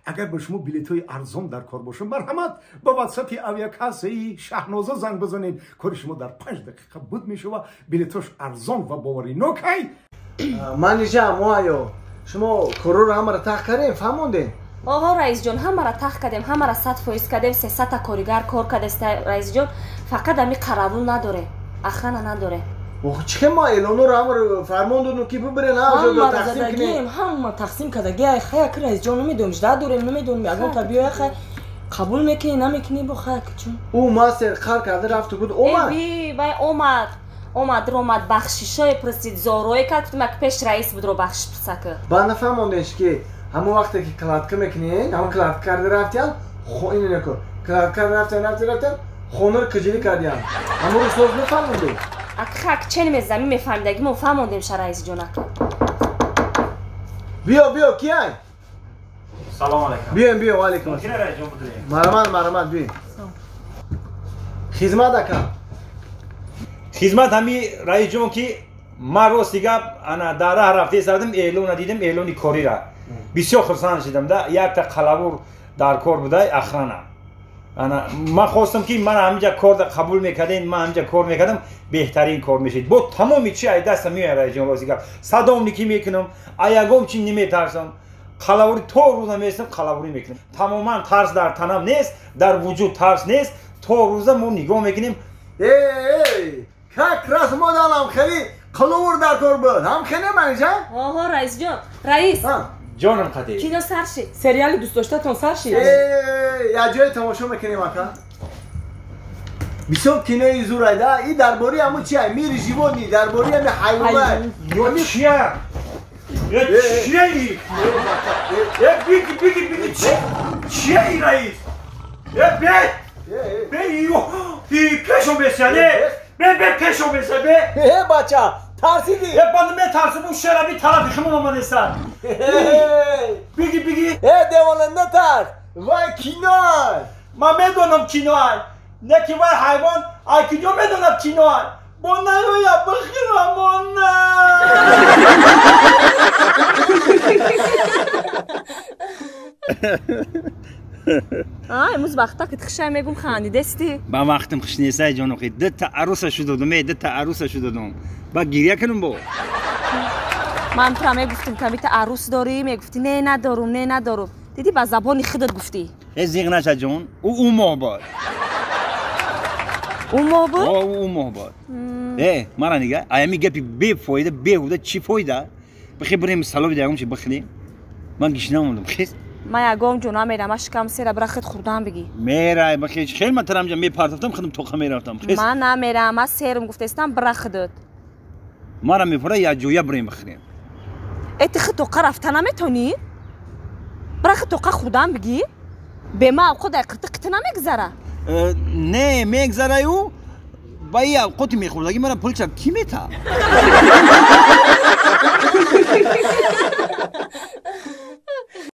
اگر به شما بلیط‌های ارزان در کار باشه مرحمت با واتساپ اویاکاسه شهنازه زنگ بزنید کار شما در 5 دقیقه بود میشه و بلیطاش ارزان و باوری نوکی منیجر موهایو شما کرور همه را تخت کردیم فهموندین آقا رئیس جان همه را تخت کردیم همه را 100% کردیم 300 تا کارگر کار کرده رئیس جان فقط همی قراول نداره اخرانه نداره چه ما اعلانو رو همه فرماندونو کی ببرین همه تقسیم کنیم همه تقسیم کردگی خیلی که رئیس جان نمیدونم جدا داریم نمیدونم اگه تا بیای خیلی قبول میکنی نمیکنی با خیلی چون او ماستر خر کرده رفته بود اومد وای اومد بخشیشای پرسید زاروی کرد که پیش رئیس بود رو بخش پرسکه با نفهموندش که همون وقتی که کلاتکه میکنین همون کلات کرده رفتیان اینو نکن کلات کرده رفتیان خونه رو کجلی کردیان همون رو صوف نفهموندی اک چه نمیزدمی میفهمیدگی ما فهموندیم رئیس جان بیا کیای سلام علیکم بیا و علیکم ممکنه رئیس جان بودیم مرحمت بیا خدمت اکم خدمت همی رئیس جان که من روز دیگه انا داره هر هفته سردم اعلان دیدم اعلانی کاری را بسیار خرسان شدم ده یک تا قلاور در کار بوده اخرانه انا من خواستم که من همینجا کار قبول میکردین من همینجا کار میکردم بهترین کار میشید با تمامی چی ای دست میاد رئیس جان روزی که صدام نکی میکنم ایگام چی نمیترسم قلاوری تو روزا میستم قلاوری میکنم تماما ترس در تنم نیست در وجود ترس نیست تو روزا ما نگاه میکنیم که راست مادالم خیلی قلاور در کار بود هم خیلی منیجر آها رئیس جان رئیس جانم قدیر کینو سر شد سریالی دوست داشتتون سر شد یا جای تماشا میکنیم اکا بسیار کینوی زور ایده این درباری همون چیه میری جیبونی درباری همون حیوان چیه چیه ای بگی چیه ای رئیس بی کشم بسیده به کشم بسیده بچه ترسیدی بانده می ترسیم اون شرابی طرفی خمون آمانستن بگی دیواننده ترس وای کینوی من میدونم کینوی نه که وای حیوان ایکیدو میدونم کینوی با نرویا بخیرم با امروز وقتا که تخشای میگم خاندی دستی با وقتم خوش نیسته جانو خیلی ده عروسشو دادم با گریه کنم با من تو هم گفتم که بیت عروس داری میگفتی نه ندارم دیدی با زبانی خودت گفتی زیغ نشه جان او محباد او محباد مرا نگه آیا میگه بی فایده بیهوده چی فایده بخی بریم سلام دیگم چی بخلیم من گشنه موندم خیز من یگام جونا میرم اشکم سر برخت خوردم بگی میرای بخی خیلی من ترم جا میپرتفتم خودم توخه میرفتم خیز من نمیرم از سرم گفتستم برخدت مرا میپره یا جویا بریم بخریم اتخ توقه رفتن نمیتونی برخت توقه خوردم بگی به ما خود قرتقت نمیگذره نه میگذره او باید قطی میخوردگی مرا پول چه کی میتا